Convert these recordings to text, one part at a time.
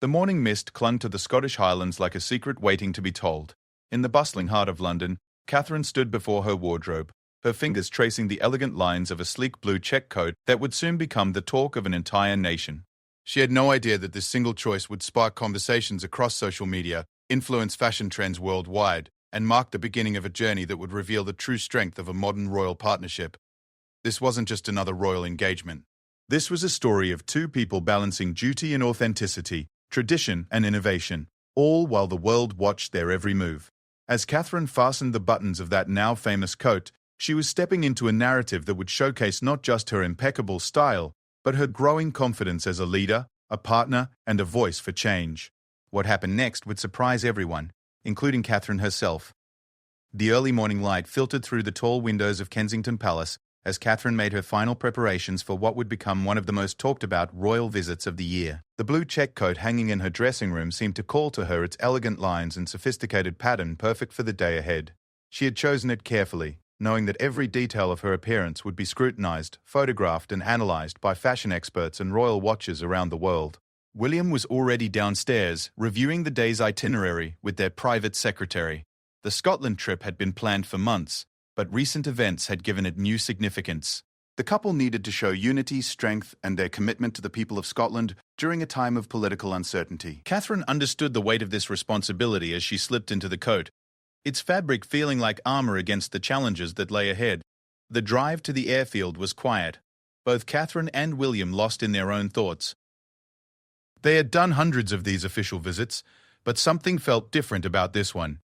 The morning mist clung to the Scottish Highlands like a secret waiting to be told. In the bustling heart of London, Catherine stood before her wardrobe, her fingers tracing the elegant lines of a sleek blue check coat that would soon become the talk of an entire nation. She had no idea that this single choice would spark conversations across social media, influence fashion trends worldwide, and mark the beginning of a journey that would reveal the true strength of a modern royal partnership. This wasn't just another royal engagement. This was a story of two people balancing duty and authenticity, tradition and innovation, all while the world watched their every move. As Catherine fastened the buttons of that now famous coat, she was stepping into a narrative that would showcase not just her impeccable style, but her growing confidence as a leader, a partner, and a voice for change. What happened next would surprise everyone, including Catherine herself. The early morning light filtered through the tall windows of Kensington Palace as Catherine made her final preparations for what would become one of the most talked-about royal visits of the year. The blue check coat hanging in her dressing room seemed to call to her its elegant lines and sophisticated pattern perfect for the day ahead. She had chosen it carefully, knowing that every detail of her appearance would be scrutinized, photographed, and analyzed by fashion experts and royal watchers around the world. William was already downstairs, reviewing the day's itinerary with their private secretary. The Scotland trip had been planned for months, but recent events had given it new significance. The couple needed to show unity, strength, and their commitment to the people of Scotland during a time of political uncertainty. Catherine understood the weight of this responsibility as she slipped into the coat, its fabric feeling like armor against the challenges that lay ahead. The drive to the airfield was quiet, both Catherine and William lost in their own thoughts. They had done hundreds of these official visits, but something felt different about this one.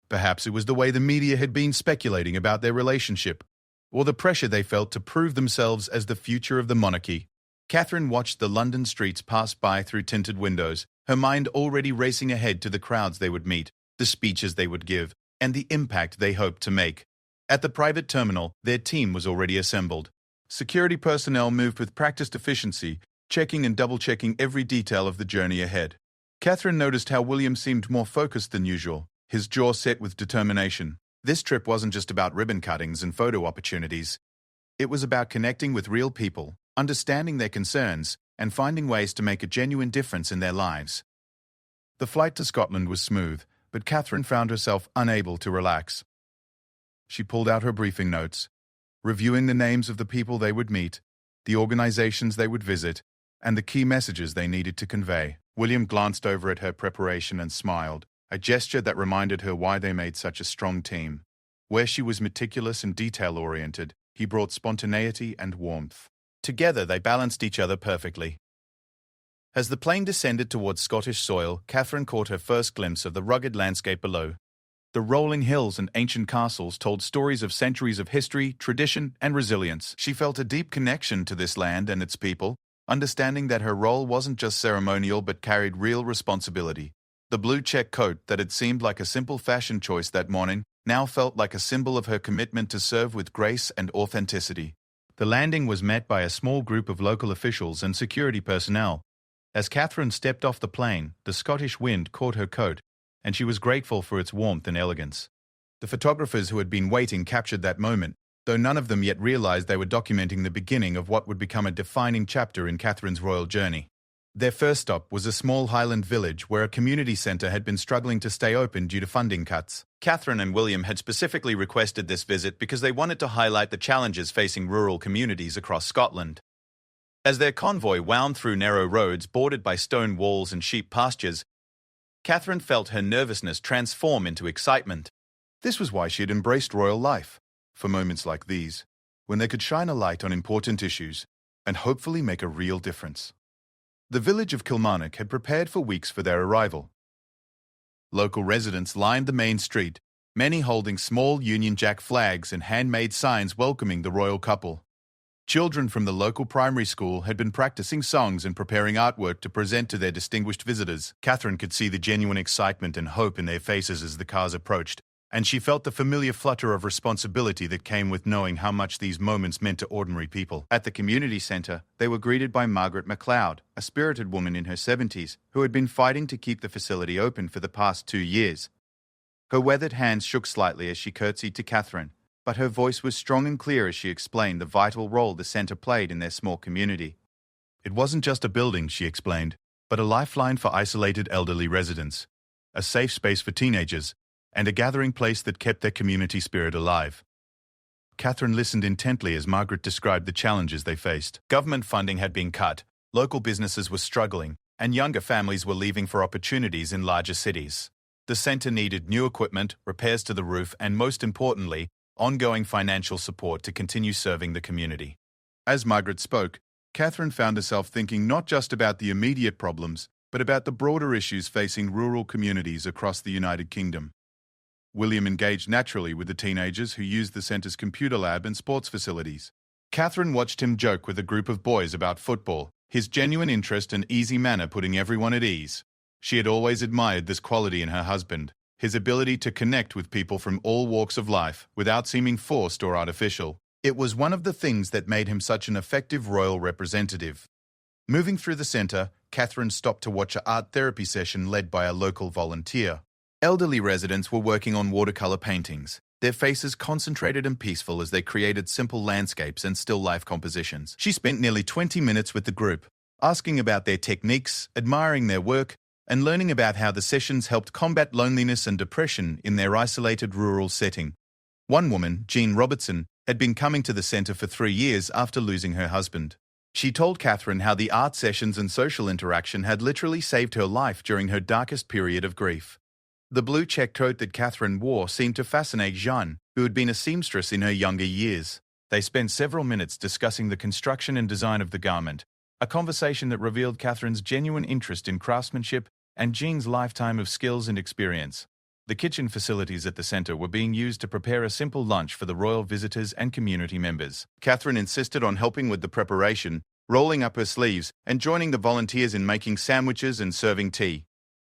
Perhaps it was the way the media had been speculating about their relationship, or the pressure they felt to prove themselves as the future of the monarchy. Catherine watched the London streets pass by through tinted windows, her mind already racing ahead to the crowds they would meet, the speeches they would give, and the impact they hoped to make. At the private terminal, their team was already assembled. Security personnel moved with practiced efficiency, checking and double-checking every detail of the journey ahead. Catherine noticed how William seemed more focused than usual, his jaw set with determination. This trip wasn't just about ribbon cuttings and photo opportunities. It was about connecting with real people, understanding their concerns, and finding ways to make a genuine difference in their lives. The flight to Scotland was smooth, but Catherine found herself unable to relax. She pulled out her briefing notes, reviewing the names of the people they would meet, the organizations they would visit, and the key messages they needed to convey. William glanced over at her preparation and smiled, a gesture that reminded her why they made such a strong team. Where she was meticulous and detail-oriented, he brought spontaneity and warmth. Together they balanced each other perfectly. As the plane descended towards Scottish soil, Catherine caught her first glimpse of the rugged landscape below. The rolling hills and ancient castles told stories of centuries of history, tradition, and resilience. She felt a deep connection to this land and its people, understanding that her role wasn't just ceremonial but carried real responsibility. The blue check coat that had seemed like a simple fashion choice that morning now felt like a symbol of her commitment to serve with grace and authenticity. The landing was met by a small group of local officials and security personnel. As Catherine stepped off the plane, the Scottish wind caught her coat, and she was grateful for its warmth and elegance. The photographers who had been waiting captured that moment, though none of them yet realized they were documenting the beginning of what would become a defining chapter in Catherine's royal journey. Their first stop was a small Highland village where a community centre had been struggling to stay open due to funding cuts. Catherine and William had specifically requested this visit because they wanted to highlight the challenges facing rural communities across Scotland. As their convoy wound through narrow roads bordered by stone walls and sheep pastures, Catherine felt her nervousness transform into excitement. This was why she had embraced royal life, for moments like these, when they could shine a light on important issues and hopefully make a real difference. The village of Kilmarnock had prepared for weeks for their arrival. Local residents lined the main street, many holding small Union Jack flags and handmade signs welcoming the royal couple. Children from the local primary school had been practicing songs and preparing artwork to present to their distinguished visitors. Catherine could see the genuine excitement and hope in their faces as the cars approached, and she felt the familiar flutter of responsibility that came with knowing how much these moments meant to ordinary people. At the community centre, they were greeted by Margaret MacLeod, a spirited woman in her 70s who had been fighting to keep the facility open for the past 2 years. Her weathered hands shook slightly as she curtsied to Catherine, but her voice was strong and clear as she explained the vital role the centre played in their small community. It wasn't just a building, she explained. but a lifeline for isolated elderly residents, a safe space for teenagers, and a gathering place that kept their community spirit alive. Catherine listened intently as Margaret described the challenges they faced. Government funding had been cut, local businesses were struggling, and younger families were leaving for opportunities in larger cities. The centre needed new equipment, repairs to the roof, and most importantly, ongoing financial support to continue serving the community. As Margaret spoke, Catherine found herself thinking not just about the immediate problems, but about the broader issues facing rural communities across the United Kingdom. William engaged naturally with the teenagers who used the centre's computer lab and sports facilities. Catherine watched him joke with a group of boys about football, his genuine interest and easy manner putting everyone at ease. She had always admired this quality in her husband, his ability to connect with people from all walks of life without seeming forced or artificial. It was one of the things that made him such an effective royal representative. Moving through the centre, Catherine stopped to watch an art therapy session led by a local volunteer. Elderly residents were working on watercolour paintings, their faces concentrated and peaceful as they created simple landscapes and still life compositions. She spent nearly 20 minutes with the group, asking about their techniques, admiring their work, and learning about how the sessions helped combat loneliness and depression in their isolated rural setting. One woman, Jean Robertson, had been coming to the centre for 3 years after losing her husband. She told Catherine how the art sessions and social interaction had literally saved her life during her darkest period of grief. The blue check coat that Catherine wore seemed to fascinate Jeanne, who had been a seamstress in her younger years. They spent several minutes discussing the construction and design of the garment, a conversation that revealed Catherine's genuine interest in craftsmanship and Jean's lifetime of skills and experience. The kitchen facilities at the centre were being used to prepare a simple lunch for the royal visitors and community members. Catherine insisted on helping with the preparation, rolling up her sleeves and joining the volunteers in making sandwiches and serving tea.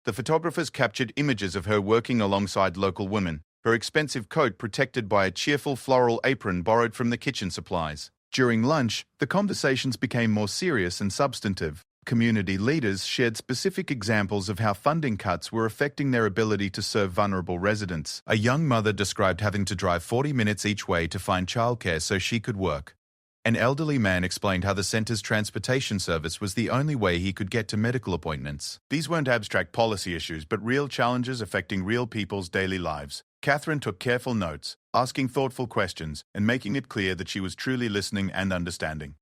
The photographers captured images of her working alongside local women, her expensive coat protected by a cheerful floral apron borrowed from the kitchen supplies. During lunch, the conversations became more serious and substantive. Community leaders shared specific examples of how funding cuts were affecting their ability to serve vulnerable residents. A young mother described having to drive 40 minutes each way to find childcare so she could work. An elderly man explained how the centre's transportation service was the only way he could get to medical appointments. These weren't abstract policy issues, but real challenges affecting real people's daily lives. Catherine took careful notes, asking thoughtful questions, and making it clear that she was truly listening and understanding.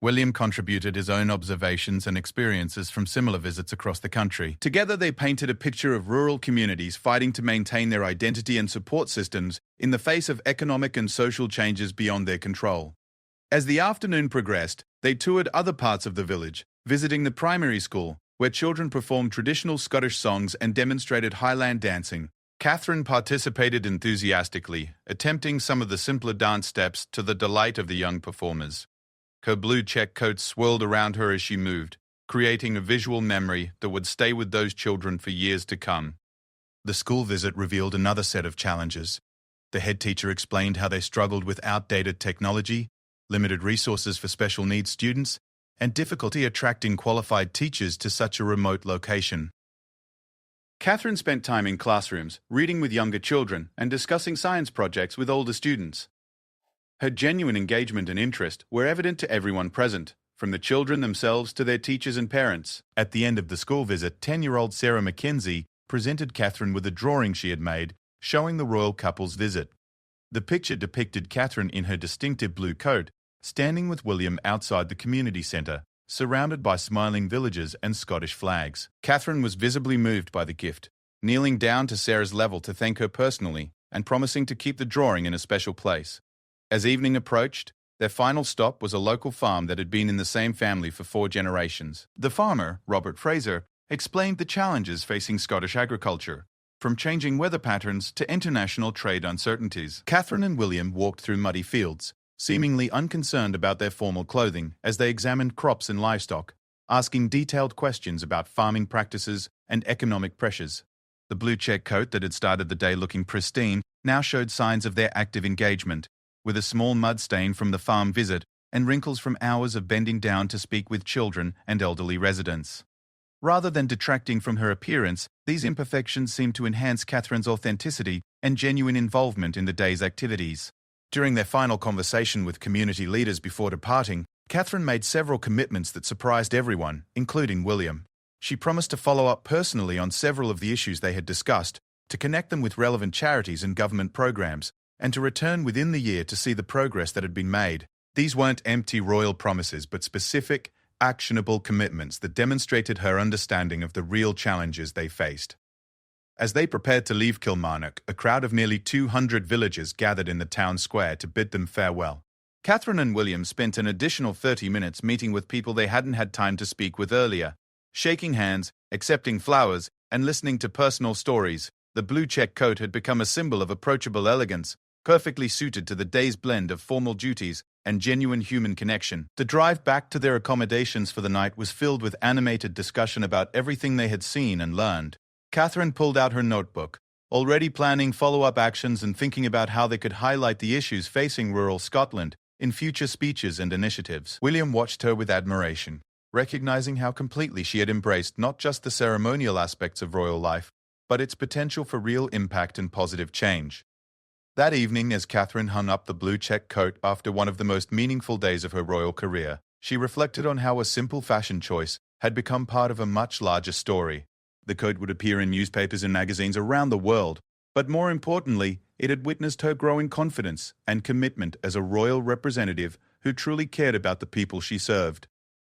William contributed his own observations and experiences from similar visits across the country. Together they painted a picture of rural communities fighting to maintain their identity and support systems in the face of economic and social changes beyond their control. As the afternoon progressed, they toured other parts of the village, visiting the primary school, where children performed traditional Scottish songs and demonstrated Highland dancing. Catherine participated enthusiastically, attempting some of the simpler dance steps to the delight of the young performers. Her blue check coat swirled around her as she moved, creating a visual memory that would stay with those children for years to come. The school visit revealed another set of challenges. The head teacher explained how they struggled with outdated technology, limited resources for special needs students, and difficulty attracting qualified teachers to such a remote location. Catherine spent time in classrooms, reading with younger children and discussing science projects with older students. Her genuine engagement and interest were evident to everyone present, from the children themselves to their teachers and parents. At the end of the school visit, 10-year-old Sarah Mackenzie presented Catherine with a drawing she had made, showing the royal couple's visit. The picture depicted Catherine in her distinctive blue coat, standing with William outside the community centre, surrounded by smiling villagers and Scottish flags. Catherine was visibly moved by the gift, kneeling down to Sarah's level to thank her personally and promising to keep the drawing in a special place. As evening approached, their final stop was a local farm that had been in the same family for 4 generations. The farmer, Robert Fraser, explained the challenges facing Scottish agriculture, from changing weather patterns to international trade uncertainties. Catherine and William walked through muddy fields, seemingly unconcerned about their formal clothing as they examined crops and livestock, asking detailed questions about farming practices and economic pressures. The blue check coat that had started the day looking pristine now showed signs of their active engagement, with a small mud stain from the farm visit and wrinkles from hours of bending down to speak with children and elderly residents. Rather than detracting from her appearance, these imperfections seemed to enhance Catherine's authenticity and genuine involvement in the day's activities. During their final conversation with community leaders before departing, Catherine made several commitments that surprised everyone, including William. She promised to follow up personally on several of the issues they had discussed, to connect them with relevant charities and government programs, and to return within the year to see the progress that had been made. These weren't empty royal promises, but specific, actionable commitments that demonstrated her understanding of the real challenges they faced. As they prepared to leave Kilmarnock, a crowd of nearly 200 villagers gathered in the town square to bid them farewell. Catherine and William spent an additional 30 minutes meeting with people they hadn't had time to speak with earlier, shaking hands, accepting flowers, and listening to personal stories. The blue check coat had become a symbol of approachable elegance, perfectly suited to the day's blend of formal duties and genuine human connection. The drive back to their accommodations for the night was filled with animated discussion about everything they had seen and learned. Catherine pulled out her notebook, already planning follow-up actions and thinking about how they could highlight the issues facing rural Scotland in future speeches and initiatives. William watched her with admiration, recognizing how completely she had embraced not just the ceremonial aspects of royal life, but its potential for real impact and positive change. That evening, as Catherine hung up the blue check coat after one of the most meaningful days of her royal career, she reflected on how a simple fashion choice had become part of a much larger story. The coat would appear in newspapers and magazines around the world, but more importantly, it had witnessed her growing confidence and commitment as a royal representative who truly cared about the people she served.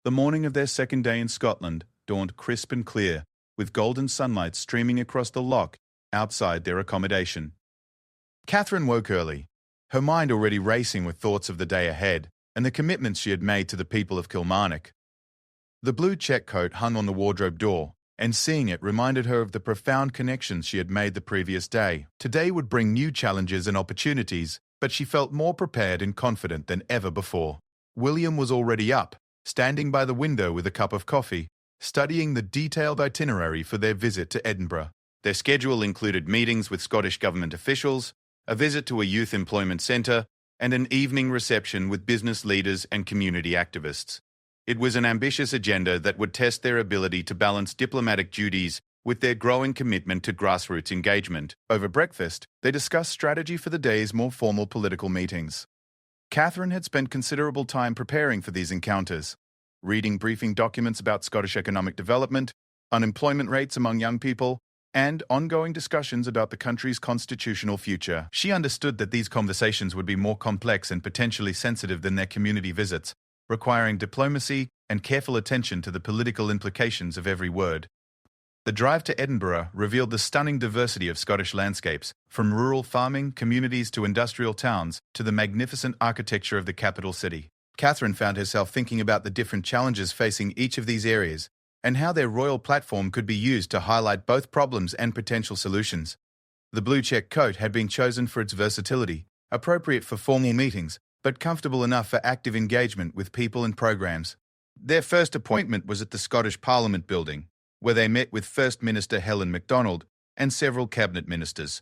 The morning of their second day in Scotland dawned crisp and clear, with golden sunlight streaming across the loch outside their accommodation. Catherine woke early, her mind already racing with thoughts of the day ahead and the commitments she had made to the people of Kilmarnock. The blue check coat hung on the wardrobe door, and seeing it reminded her of the profound connections she had made the previous day. Today would bring new challenges and opportunities, but she felt more prepared and confident than ever before. William was already up, standing by the window with a cup of coffee, studying the detailed itinerary for their visit to Edinburgh. Their schedule included meetings with Scottish government officials, a visit to a youth employment centre, and an evening reception with business leaders and community activists. It was an ambitious agenda that would test their ability to balance diplomatic duties with their growing commitment to grassroots engagement. Over breakfast, they discussed strategy for the day's more formal political meetings. Catherine had spent considerable time preparing for these encounters, reading briefing documents about Scottish economic development, unemployment rates among young people, and ongoing discussions about the country's constitutional future. She understood that these conversations would be more complex and potentially sensitive than their community visits, requiring diplomacy and careful attention to the political implications of every word. The drive to Edinburgh revealed the stunning diversity of Scottish landscapes, from rural farming communities to industrial towns to the magnificent architecture of the capital city. Catherine found herself thinking about the different challenges facing each of these areas, and how their royal platform could be used to highlight both problems and potential solutions. The blue check coat had been chosen for its versatility, appropriate for formal meetings, but comfortable enough for active engagement with people and programs. Their first appointment was at the Scottish Parliament building, where they met with First Minister Helen Macdonald and several cabinet ministers.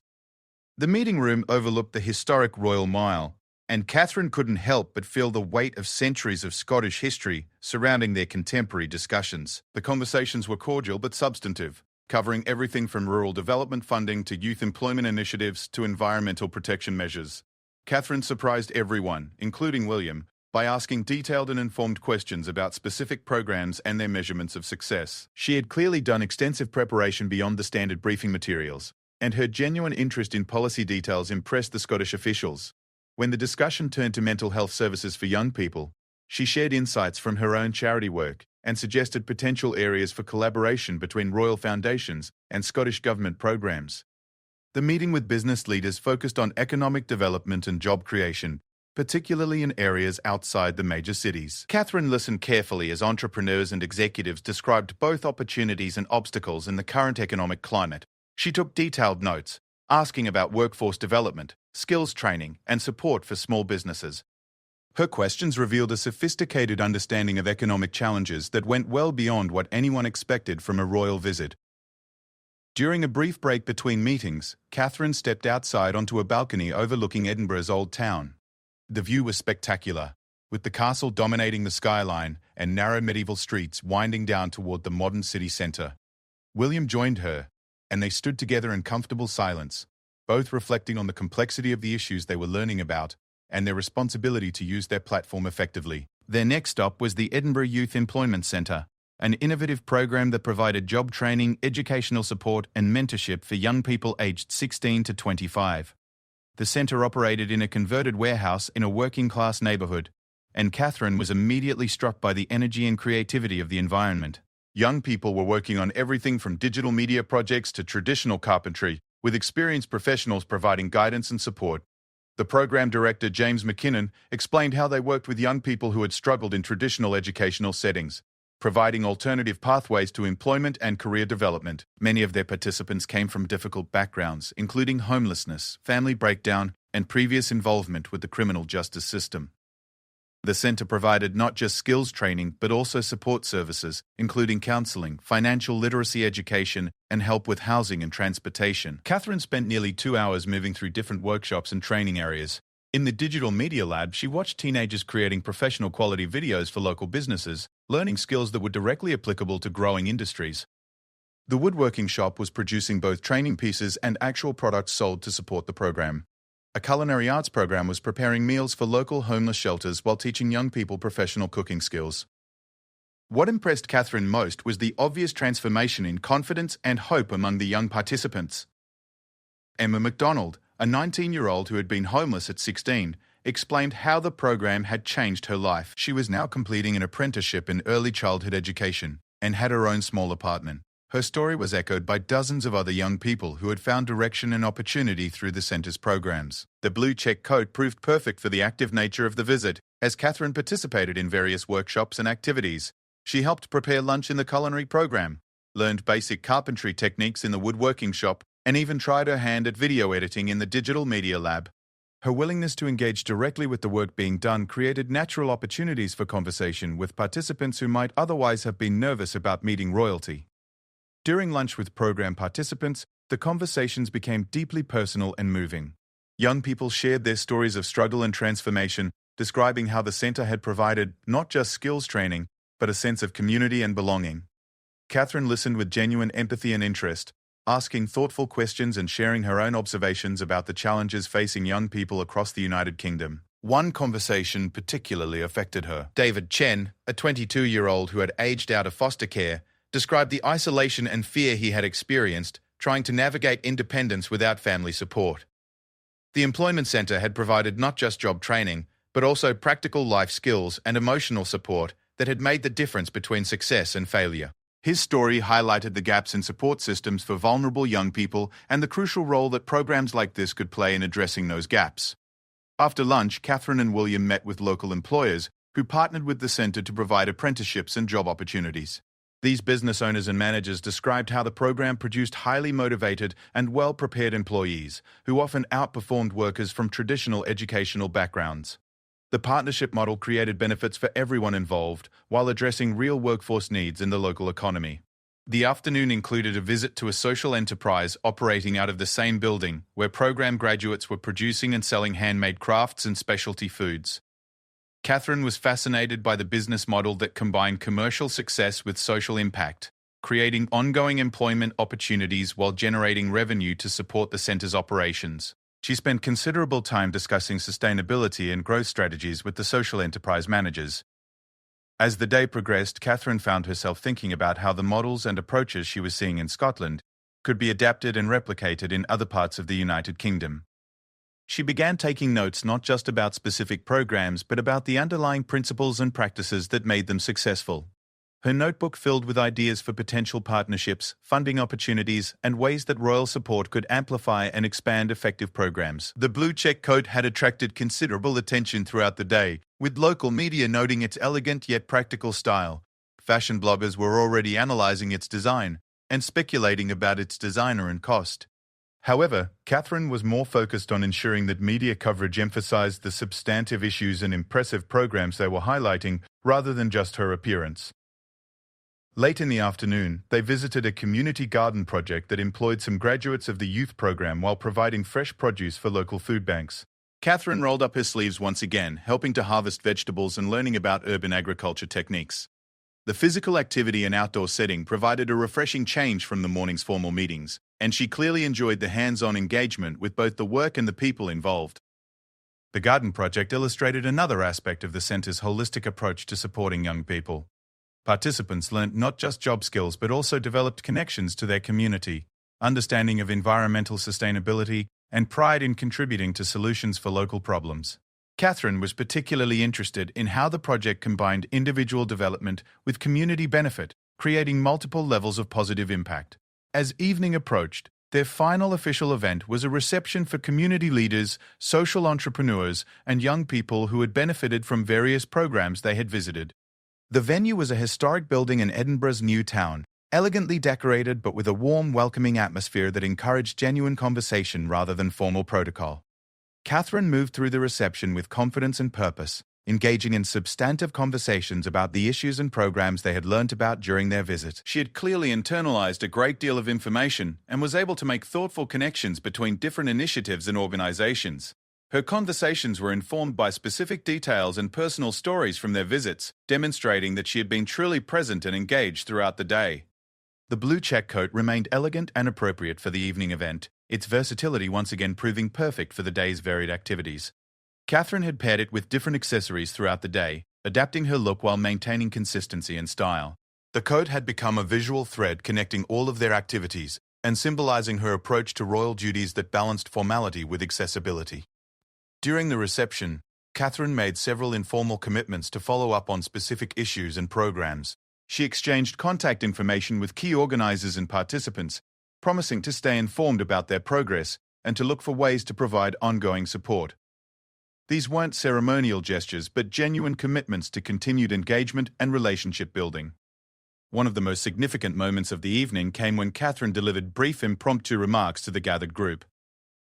The meeting room overlooked the historic Royal Mile, and Catherine couldn't help but feel the weight of centuries of Scottish history surrounding their contemporary discussions. The conversations were cordial but substantive, covering everything from rural development funding to youth employment initiatives to environmental protection measures. Catherine surprised everyone, including William, by asking detailed and informed questions about specific programs and their measurements of success. She had clearly done extensive preparation beyond the standard briefing materials, and her genuine interest in policy details impressed the Scottish officials. When the discussion turned to mental health services for young people, she shared insights from her own charity work and suggested potential areas for collaboration between royal foundations and Scottish government programs. The meeting with business leaders focused on economic development and job creation, particularly in areas outside the major cities. Catherine listened carefully as entrepreneurs and executives described both opportunities and obstacles in the current economic climate. She took detailed notes, asking about workforce development, skills training, and support for small businesses. Her questions revealed a sophisticated understanding of economic challenges that went well beyond what anyone expected from a royal visit. During a brief break between meetings, Catherine stepped outside onto a balcony overlooking Edinburgh's Old Town. The view was spectacular, with the castle dominating the skyline and narrow medieval streets winding down toward the modern city centre. William joined her, and they stood together in comfortable silence, both reflecting on the complexity of the issues they were learning about and their responsibility to use their platform effectively. Their next stop was the Edinburgh Youth Employment Centre, an innovative program that provided job training, educational support, and mentorship for young people aged 16 to 25. The center operated in a converted warehouse in a working-class neighborhood, and Catherine was immediately struck by the energy and creativity of the environment. Young people were working on everything from digital media projects to traditional carpentry, with experienced professionals providing guidance and support. The program director, James McKinnon, explained how they worked with young people who had struggled in traditional educational settings, providing alternative pathways to employment and career development. Many of their participants came from difficult backgrounds, including homelessness, family breakdown, and previous involvement with the criminal justice system. The center provided not just skills training, but also support services, including counseling, financial literacy education, and help with housing and transportation. Catherine spent nearly 2 hours moving through different workshops and training areas. In the digital media lab, she watched teenagers creating professional quality videos for local businesses, learning skills that were directly applicable to growing industries. The woodworking shop was producing both training pieces and actual products sold to support the program. A culinary arts program was preparing meals for local homeless shelters while teaching young people professional cooking skills. What impressed Catherine most was the obvious transformation in confidence and hope among the young participants. Emma MacDonald, a 19-year-old who had been homeless at 16, explained how the program had changed her life. She was now completing an apprenticeship in early childhood education and had her own small apartment. Her story was echoed by dozens of other young people who had found direction and opportunity through the center's programs. The blue check coat proved perfect for the active nature of the visit, as Catherine participated in various workshops and activities. She helped prepare lunch in the culinary program, learned basic carpentry techniques in the woodworking shop, and even tried her hand at video editing in the digital media lab. Her willingness to engage directly with the work being done created natural opportunities for conversation with participants who might otherwise have been nervous about meeting royalty. During lunch with program participants, the conversations became deeply personal and moving. Young people shared their stories of struggle and transformation, describing how the center had provided not just skills training, but a sense of community and belonging. Catherine listened with genuine empathy and interest, asking thoughtful questions and sharing her own observations about the challenges facing young people across the United Kingdom. One conversation particularly affected her. David Chen, a 22-year-old who had aged out of foster care, described the isolation and fear he had experienced trying to navigate independence without family support. The employment center had provided not just job training, but also practical life skills and emotional support that had made the difference between success and failure. His story highlighted the gaps in support systems for vulnerable young people and the crucial role that programs like this could play in addressing those gaps. After lunch, Catherine and William met with local employers who partnered with the center to provide apprenticeships and job opportunities. These business owners and managers described how the program produced highly motivated and well-prepared employees who often outperformed workers from traditional educational backgrounds. The partnership model created benefits for everyone involved while addressing real workforce needs in the local economy. The afternoon included a visit to a social enterprise operating out of the same building where program graduates were producing and selling handmade crafts and specialty foods. Catherine was fascinated by the business model that combined commercial success with social impact, creating ongoing employment opportunities while generating revenue to support the center's operations. She spent considerable time discussing sustainability and growth strategies with the social enterprise managers. As the day progressed, Catherine found herself thinking about how the models and approaches she was seeing in Scotland could be adapted and replicated in other parts of the United Kingdom. She began taking notes not just about specific programs, but about the underlying principles and practices that made them successful. Her notebook filled with ideas for potential partnerships, funding opportunities, and ways that royal support could amplify and expand effective programs. The blue check coat had attracted considerable attention throughout the day, with local media noting its elegant yet practical style. Fashion bloggers were already analyzing its design and speculating about its designer and cost. However, Catherine was more focused on ensuring that media coverage emphasized the substantive issues and impressive programs they were highlighting rather than just her appearance. Late in the afternoon, they visited a community garden project that employed some graduates of the youth program while providing fresh produce for local food banks. Catherine rolled up her sleeves once again, helping to harvest vegetables and learning about urban agriculture techniques. The physical activity and outdoor setting provided a refreshing change from the morning's formal meetings, and she clearly enjoyed the hands-on engagement with both the work and the people involved. The garden project illustrated another aspect of the center's holistic approach to supporting young people. Participants learnt not just job skills but also developed connections to their community, understanding of environmental sustainability, and pride in contributing to solutions for local problems. Catherine was particularly interested in how the project combined individual development with community benefit, creating multiple levels of positive impact. As evening approached, their final official event was a reception for community leaders, social entrepreneurs, and young people who had benefited from various programs they had visited. The venue was a historic building in Edinburgh's new town, elegantly decorated but with a warm, welcoming atmosphere that encouraged genuine conversation rather than formal protocol. Catherine moved through the reception with confidence and purpose, engaging in substantive conversations about the issues and programs they had learnt about during their visit. She had clearly internalized a great deal of information and was able to make thoughtful connections between different initiatives and organizations. Her conversations were informed by specific details and personal stories from their visits, demonstrating that she had been truly present and engaged throughout the day. The blue check coat remained elegant and appropriate for the evening event, its versatility once again proving perfect for the day's varied activities. Catherine had paired it with different accessories throughout the day, adapting her look while maintaining consistency and style. The coat had become a visual thread connecting all of their activities and symbolizing her approach to royal duties that balanced formality with accessibility. During the reception, Catherine made several informal commitments to follow up on specific issues and programs. She exchanged contact information with key organizers and participants, promising to stay informed about their progress and to look for ways to provide ongoing support. These weren't ceremonial gestures, but genuine commitments to continued engagement and relationship building. One of the most significant moments of the evening came when Catherine delivered brief impromptu remarks to the gathered group.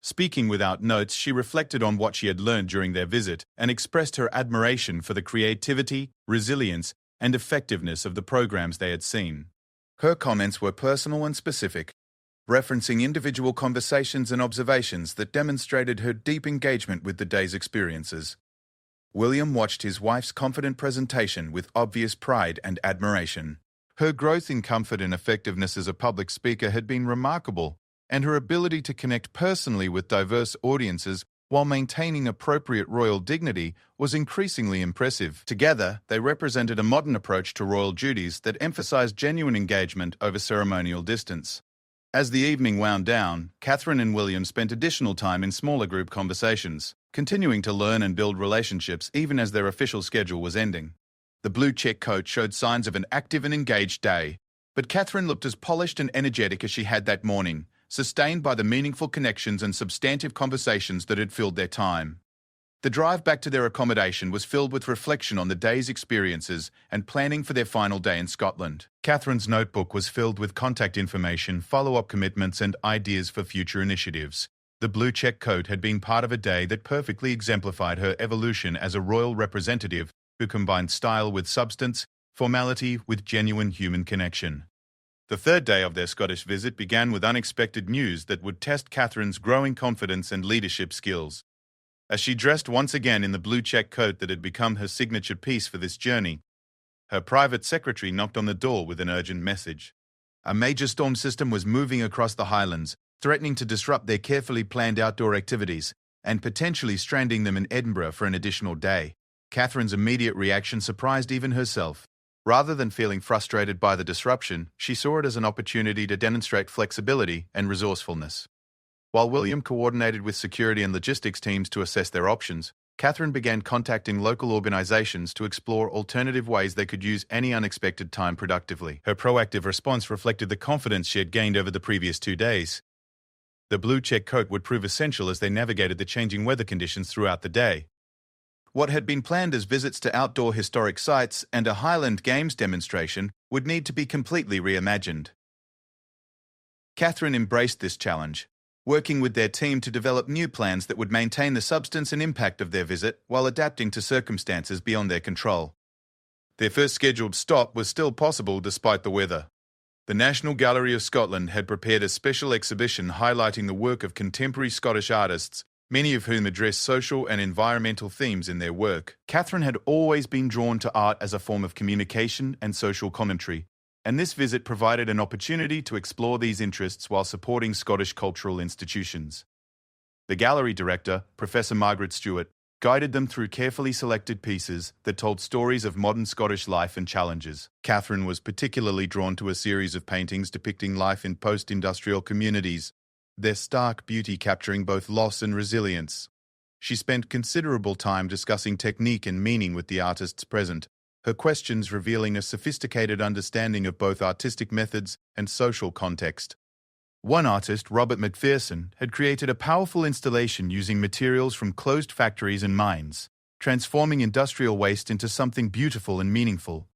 Speaking without notes, she reflected on what she had learned during their visit and expressed her admiration for the creativity, resilience, and effectiveness of the programs they had seen. Her comments were personal and specific, referencing individual conversations and observations that demonstrated her deep engagement with the day's experiences. William watched his wife's confident presentation with obvious pride and admiration. Her growth in comfort and effectiveness as a public speaker had been remarkable, and her ability to connect personally with diverse audiences while maintaining appropriate royal dignity was increasingly impressive. Together, they represented a modern approach to royal duties that emphasized genuine engagement over ceremonial distance. As the evening wound down, Catherine and William spent additional time in smaller group conversations, continuing to learn and build relationships even as their official schedule was ending. The blue check coat showed signs of an active and engaged day, but Catherine looked as polished and energetic as she had that morning, sustained by the meaningful connections and substantive conversations that had filled their time. The drive back to their accommodation was filled with reflection on the day's experiences and planning for their final day in Scotland. Catherine's notebook was filled with contact information, follow-up commitments, and ideas for future initiatives. The blue check coat had been part of a day that perfectly exemplified her evolution as a royal representative who combined style with substance, formality with genuine human connection. The third day of their Scottish visit began with unexpected news that would test Catherine's growing confidence and leadership skills. As she dressed once again in the blue check coat that had become her signature piece for this journey, her private secretary knocked on the door with an urgent message. A major storm system was moving across the Highlands, threatening to disrupt their carefully planned outdoor activities and potentially stranding them in Edinburgh for an additional day. Catherine's immediate reaction surprised even herself. Rather than feeling frustrated by the disruption, she saw it as an opportunity to demonstrate flexibility and resourcefulness. While William coordinated with security and logistics teams to assess their options, Catherine began contacting local organizations to explore alternative ways they could use any unexpected time productively. Her proactive response reflected the confidence she had gained over the previous 2 days. The blue check coat would prove essential as they navigated the changing weather conditions throughout the day. What had been planned as visits to outdoor historic sites and a Highland Games demonstration would need to be completely reimagined. Catherine embraced this challenge, working with their team to develop new plans that would maintain the substance and impact of their visit while adapting to circumstances beyond their control. Their first scheduled stop was still possible despite the weather. The National Gallery of Scotland had prepared a special exhibition highlighting the work of contemporary Scottish artists, many of whom address social and environmental themes in their work. Catherine had always been drawn to art as a form of communication and social commentary, and this visit provided an opportunity to explore these interests while supporting Scottish cultural institutions. The gallery director, Professor Margaret Stewart, guided them through carefully selected pieces that told stories of modern Scottish life and challenges. Catherine was particularly drawn to a series of paintings depicting life in post-industrial communities, their stark beauty capturing both loss and resilience. She spent considerable time discussing technique and meaning with the artists present, her questions revealing a sophisticated understanding of both artistic methods and social context. One artist, Robert McPherson, had created a powerful installation using materials from closed factories and mines, transforming industrial waste into something beautiful and meaningful.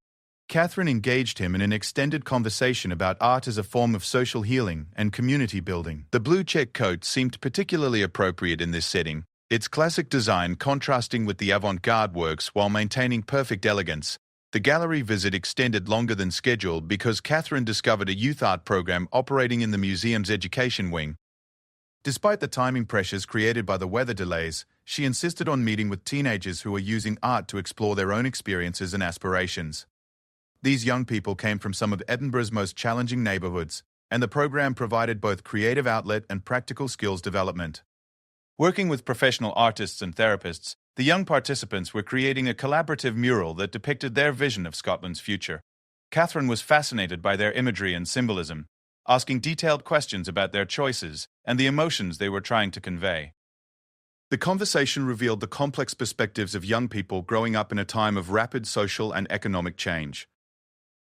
Catherine engaged him in an extended conversation about art as a form of social healing and community building. The blue check coat seemed particularly appropriate in this setting, its classic design contrasting with the avant-garde works while maintaining perfect elegance. The gallery visit extended longer than scheduled because Catherine discovered a youth art program operating in the museum's education wing. Despite the timing pressures created by the weather delays, she insisted on meeting with teenagers who were using art to explore their own experiences and aspirations. These young people came from some of Edinburgh's most challenging neighbourhoods, and the program provided both creative outlet and practical skills development. Working with professional artists and therapists, the young participants were creating a collaborative mural that depicted their vision of Scotland's future. Catherine was fascinated by their imagery and symbolism, asking detailed questions about their choices and the emotions they were trying to convey. The conversation revealed the complex perspectives of young people growing up in a time of rapid social and economic change.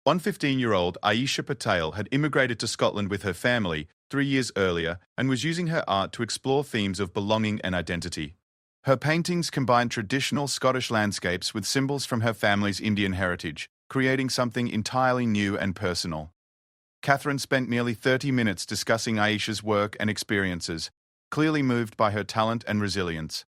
One 15-year-old, Aisha Patel, had immigrated to Scotland with her family 3 years earlier and was using her art to explore themes of belonging and identity. Her paintings combined traditional Scottish landscapes with symbols from her family's Indian heritage, creating something entirely new and personal. Catherine spent nearly 30 minutes discussing Aisha's work and experiences, clearly moved by her talent and resilience.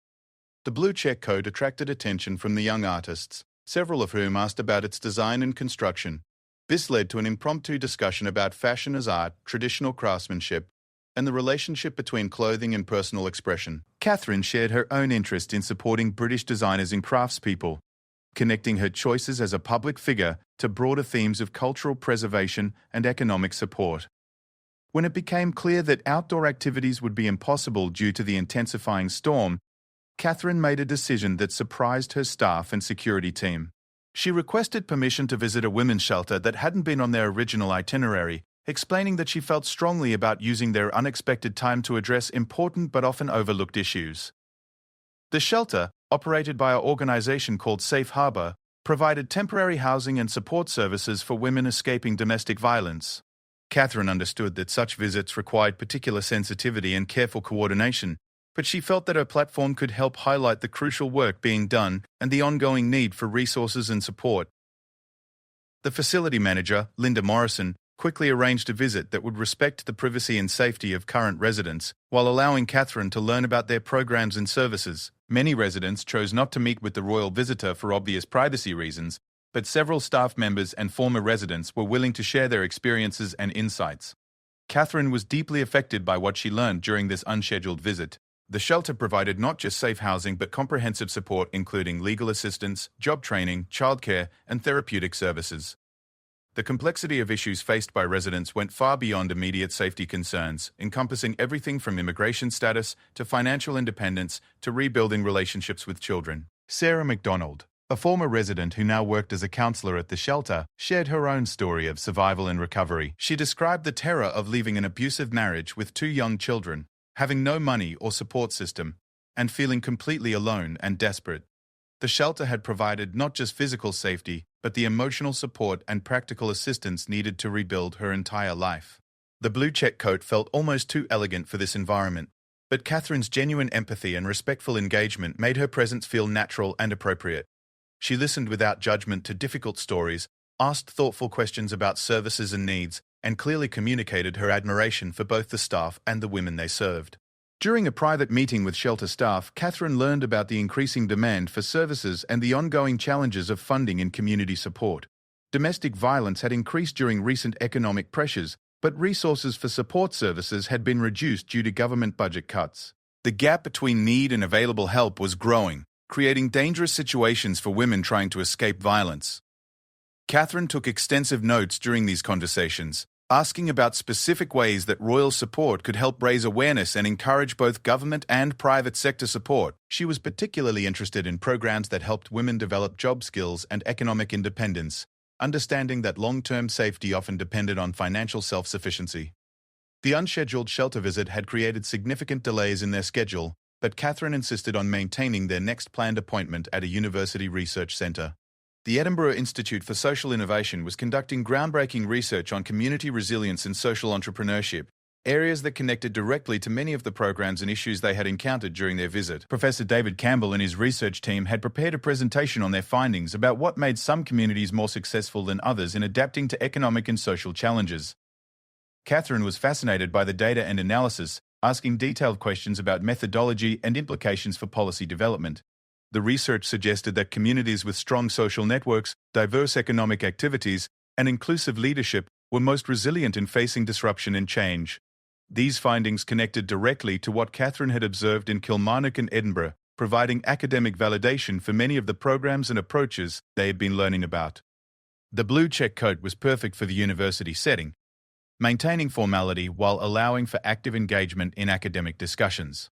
The blue check coat attracted attention from the young artists, several of whom asked about its design and construction. This led to an impromptu discussion about fashion as art, traditional craftsmanship, and the relationship between clothing and personal expression. Catherine shared her own interest in supporting British designers and craftspeople, connecting her choices as a public figure to broader themes of cultural preservation and economic support. When it became clear that outdoor activities would be impossible due to the intensifying storm, Catherine made a decision that surprised her staff and security team. She requested permission to visit a women's shelter that hadn't been on their original itinerary, explaining that she felt strongly about using their unexpected time to address important but often overlooked issues. The shelter, operated by an organization called Safe Harbour, provided temporary housing and support services for women escaping domestic violence. Catherine understood that such visits required particular sensitivity and careful coordination, but she felt that her platform could help highlight the crucial work being done and the ongoing need for resources and support. The facility manager, Linda Morrison, quickly arranged a visit that would respect the privacy and safety of current residents, while allowing Catherine to learn about their programs and services. Many residents chose not to meet with the royal visitor for obvious privacy reasons, but several staff members and former residents were willing to share their experiences and insights. Catherine was deeply affected by what she learned during this unscheduled visit. The shelter provided not just safe housing but comprehensive support including legal assistance, job training, childcare, and therapeutic services. The complexity of issues faced by residents went far beyond immediate safety concerns, encompassing everything from immigration status to financial independence to rebuilding relationships with children. Sarah MacDonald, a former resident who now worked as a counsellor at the shelter, shared her own story of survival and recovery. She described the terror of leaving an abusive marriage with 2 young children, having no money or support system, and feeling completely alone and desperate. The shelter had provided not just physical safety, but the emotional support and practical assistance needed to rebuild her entire life. The blue check coat felt almost too elegant for this environment, but Catherine's genuine empathy and respectful engagement made her presence feel natural and appropriate. She listened without judgment to difficult stories, asked thoughtful questions about services and needs, and clearly communicated her admiration for both the staff and the women they served. During a private meeting with shelter staff, Catherine learned about the increasing demand for services and the ongoing challenges of funding and community support. Domestic violence had increased during recent economic pressures, but resources for support services had been reduced due to government budget cuts. The gap between need and available help was growing, creating dangerous situations for women trying to escape violence. Catherine took extensive notes during these conversations, asking about specific ways that royal support could help raise awareness and encourage both government and private sector support. She was particularly interested in programs that helped women develop job skills and economic independence, understanding that long-term safety often depended on financial self-sufficiency. The unscheduled shelter visit had created significant delays in their schedule, but Catherine insisted on maintaining their next planned appointment at a university research centre. The Edinburgh Institute for Social Innovation was conducting groundbreaking research on community resilience and social entrepreneurship, areas that connected directly to many of the programs and issues they had encountered during their visit. Professor David Campbell and his research team had prepared a presentation on their findings about what made some communities more successful than others in adapting to economic and social challenges. Catherine was fascinated by the data and analysis, asking detailed questions about methodology and implications for policy development. The research suggested that communities with strong social networks, diverse economic activities, and inclusive leadership were most resilient in facing disruption and change. These findings connected directly to what Catherine had observed in Kilmarnock and Edinburgh, providing academic validation for many of the programs and approaches they had been learning about. The blue check coat was perfect for the university setting, maintaining formality while allowing for active engagement in academic discussions.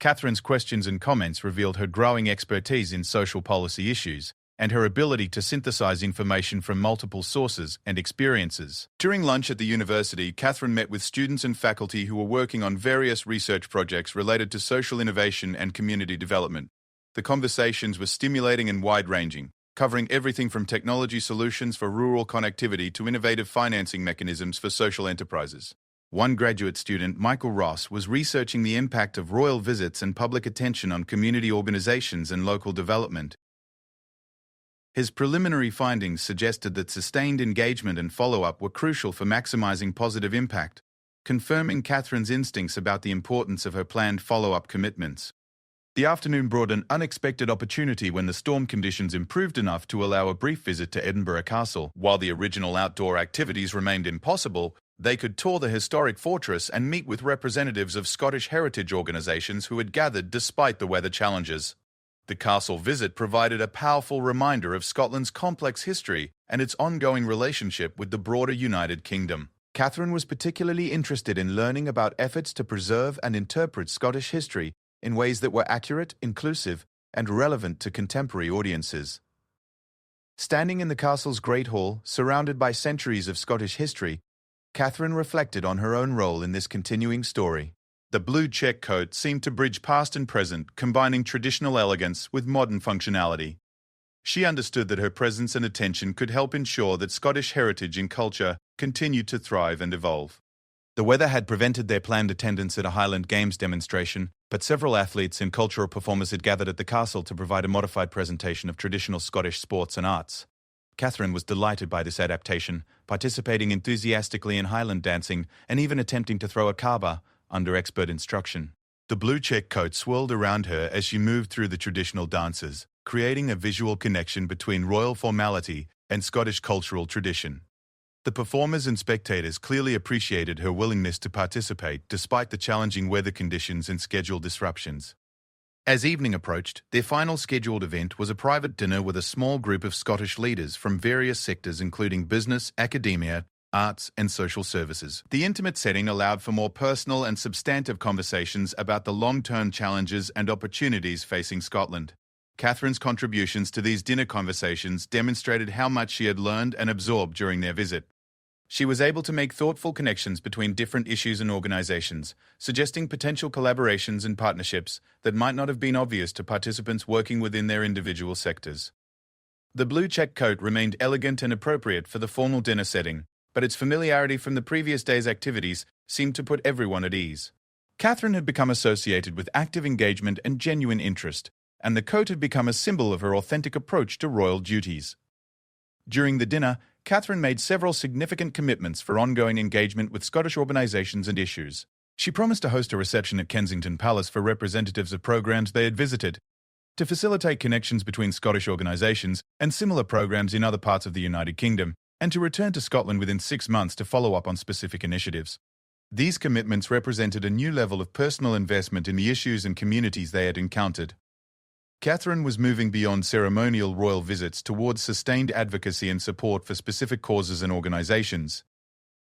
Catherine's questions and comments revealed her growing expertise in social policy issues and her ability to synthesize information from multiple sources and experiences. During lunch at the university, Catherine met with students and faculty who were working on various research projects related to social innovation and community development. The conversations were stimulating and wide-ranging, covering everything from technology solutions for rural connectivity to innovative financing mechanisms for social enterprises. One graduate student, Michael Ross, was researching the impact of royal visits and public attention on community organizations and local development. His preliminary findings suggested that sustained engagement and follow-up were crucial for maximizing positive impact, confirming Catherine's instincts about the importance of her planned follow-up commitments. The afternoon brought an unexpected opportunity when the storm conditions improved enough to allow a brief visit to Edinburgh Castle. While the original outdoor activities remained impossible, they could tour the historic fortress and meet with representatives of Scottish heritage organisations who had gathered despite the weather challenges. The castle visit provided a powerful reminder of Scotland's complex history and its ongoing relationship with the broader United Kingdom. Catherine was particularly interested in learning about efforts to preserve and interpret Scottish history in ways that were accurate, inclusive, and relevant to contemporary audiences. Standing in the castle's Great Hall, surrounded by centuries of Scottish history, Catherine reflected on her own role in this continuing story. The blue check coat seemed to bridge past and present, combining traditional elegance with modern functionality. She understood that her presence and attention could help ensure that Scottish heritage and culture continued to thrive and evolve. The weather had prevented their planned attendance at a Highland Games demonstration, but several athletes and cultural performers had gathered at the castle to provide a modified presentation of traditional Scottish sports and arts. Catherine was delighted by this adaptation, participating enthusiastically in Highland dancing and even attempting to throw a carver under expert instruction. The blue check coat swirled around her as she moved through the traditional dances, creating a visual connection between royal formality and Scottish cultural tradition. The performers and spectators clearly appreciated her willingness to participate despite the challenging weather conditions and schedule disruptions. As evening approached, their final scheduled event was a private dinner with a small group of Scottish leaders from various sectors including business, academia, arts, and social services. The intimate setting allowed for more personal and substantive conversations about the long-term challenges and opportunities facing Scotland. Catherine's contributions to these dinner conversations demonstrated how much she had learned and absorbed during their visit. She was able to make thoughtful connections between different issues and organizations, suggesting potential collaborations and partnerships that might not have been obvious to participants working within their individual sectors. The blue check coat remained elegant and appropriate for the formal dinner setting, but its familiarity from the previous day's activities seemed to put everyone at ease. Catherine had become associated with active engagement and genuine interest, and the coat had become a symbol of her authentic approach to royal duties. During the dinner, Catherine made several significant commitments for ongoing engagement with Scottish organisations and issues. She promised to host a reception at Kensington Palace for representatives of programs they had visited, to facilitate connections between Scottish organisations and similar programs in other parts of the United Kingdom, and to return to Scotland within 6 months to follow up on specific initiatives. These commitments represented a new level of personal investment in the issues and communities they had encountered. Catherine was moving beyond ceremonial royal visits towards sustained advocacy and support for specific causes and organisations.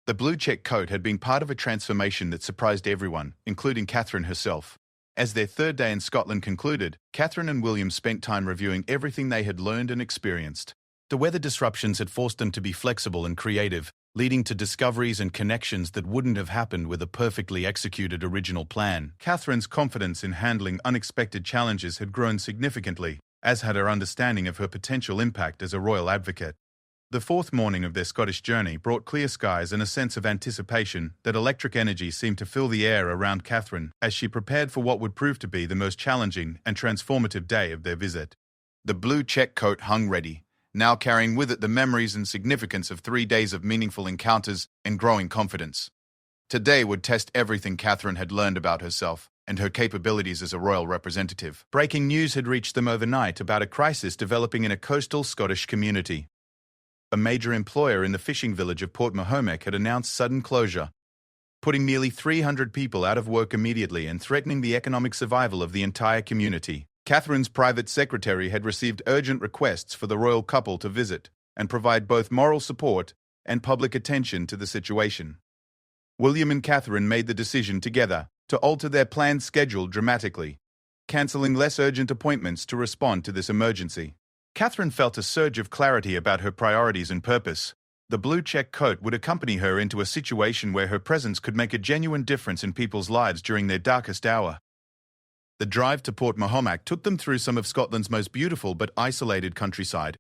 The blue check coat had been part of a transformation that surprised everyone, including Catherine herself. As their third day in Scotland concluded, Catherine and William spent time reviewing everything they had learned and experienced. The weather disruptions had forced them to be flexible and creative, leading to discoveries and connections that wouldn't have happened with a perfectly executed original plan. Catherine's confidence in handling unexpected challenges had grown significantly, as had her understanding of her potential impact as a royal advocate. The fourth morning of their Scottish journey brought clear skies and a sense of anticipation that electric energy seemed to fill the air around Catherine as she prepared for what would prove to be the most challenging and transformative day of their visit. The blue check coat hung ready, now carrying with it the memories and significance of 3 days of meaningful encounters and growing confidence. Today would test everything Catherine had learned about herself and her capabilities as a royal representative. Breaking news had reached them overnight about a crisis developing in a coastal Scottish community. A major employer in the fishing village of Port Mahomet had announced sudden closure, putting nearly 300 people out of work immediately and threatening the economic survival of the entire community. Catherine's private secretary had received urgent requests for the royal couple to visit and provide both moral support and public attention to the situation. William and Catherine made the decision together to alter their planned schedule dramatically, cancelling less urgent appointments to respond to this emergency. Catherine felt a surge of clarity about her priorities and purpose. The blue check coat would accompany her into a situation where her presence could make a genuine difference in people's lives during their darkest hour. The drive to Port Mahomet took them through some of Scotland's most beautiful but isolated countryside.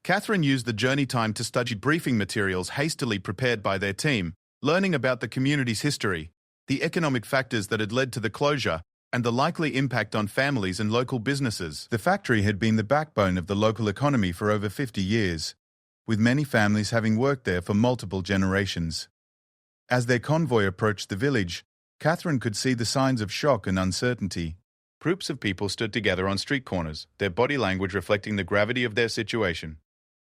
Catherine used the journey time to study briefing materials hastily prepared by their team, learning about the community's history, the economic factors that had led to the closure, and the likely impact on families and local businesses. The factory had been the backbone of the local economy for over 50 years, with many families having worked there for multiple generations. As their convoy approached the village, Catherine could see the signs of shock and uncertainty. Groups of people stood together on street corners, their body language reflecting the gravity of their situation.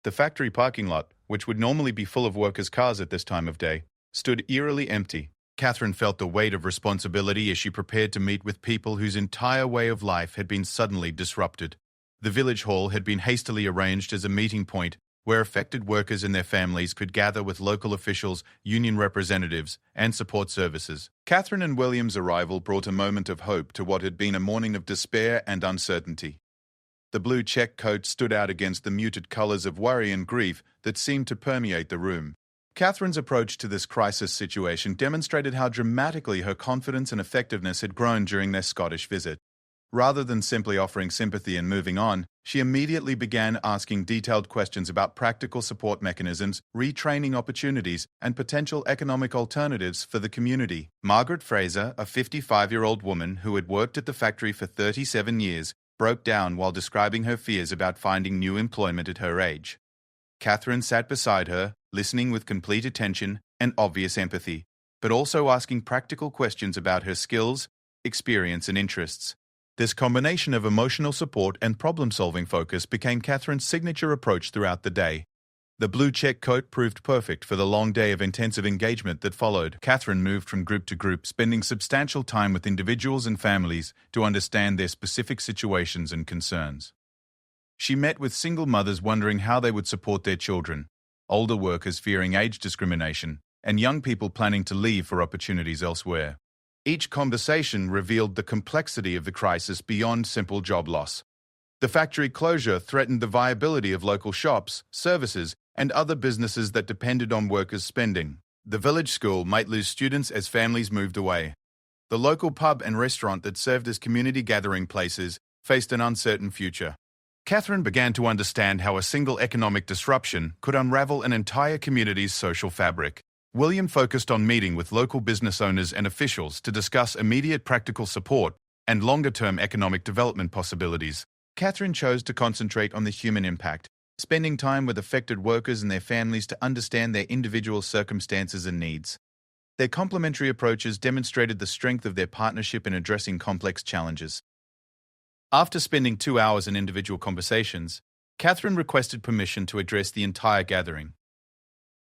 The factory parking lot, which would normally be full of workers' cars at this time of day, stood eerily empty. Catherine felt the weight of responsibility as she prepared to meet with people whose entire way of life had been suddenly disrupted. The village hall had been hastily arranged as a meeting point where affected workers and their families could gather with local officials, union representatives, and support services. Catherine and William's arrival brought a moment of hope to what had been a morning of despair and uncertainty. The blue check coat stood out against the muted colors of worry and grief that seemed to permeate the room. Catherine's approach to this crisis situation demonstrated how dramatically her confidence and effectiveness had grown during their Scottish visit. Rather than simply offering sympathy and moving on, she immediately began asking detailed questions about practical support mechanisms, retraining opportunities, and potential economic alternatives for the community. Margaret Fraser, a 55-year-old woman who had worked at the factory for 37 years, broke down while describing her fears about finding new employment at her age. Catherine sat beside her, listening with complete attention and obvious empathy, but also asking practical questions about her skills, experience, and interests. This combination of emotional support and problem-solving focus became Catherine's signature approach throughout the day. The blue check coat proved perfect for the long day of intensive engagement that followed. Catherine moved from group to group, spending substantial time with individuals and families to understand their specific situations and concerns. She met with single mothers wondering how they would support their children, older workers fearing age discrimination, and young people planning to leave for opportunities elsewhere. Each conversation revealed the complexity of the crisis beyond simple job loss. The factory closure threatened the viability of local shops, services, and other businesses that depended on workers' spending. The village school might lose students as families moved away. The local pub and restaurant that served as community gathering places faced an uncertain future. Catherine began to understand how a single economic disruption could unravel an entire community's social fabric. William focused on meeting with local business owners and officials to discuss immediate practical support and longer-term economic development possibilities. Catherine chose to concentrate on the human impact, spending time with affected workers and their families to understand their individual circumstances and needs. Their complementary approaches demonstrated the strength of their partnership in addressing complex challenges. After spending 2 hours in individual conversations, Catherine requested permission to address the entire gathering.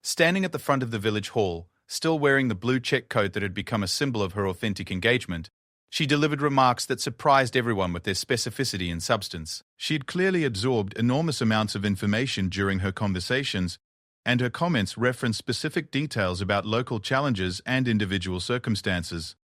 Standing at the front of the village hall, still wearing the blue check coat that had become a symbol of her authentic engagement, she delivered remarks that surprised everyone with their specificity and substance. She had clearly absorbed enormous amounts of information during her conversations, and her comments referenced specific details about local challenges and individual circumstances.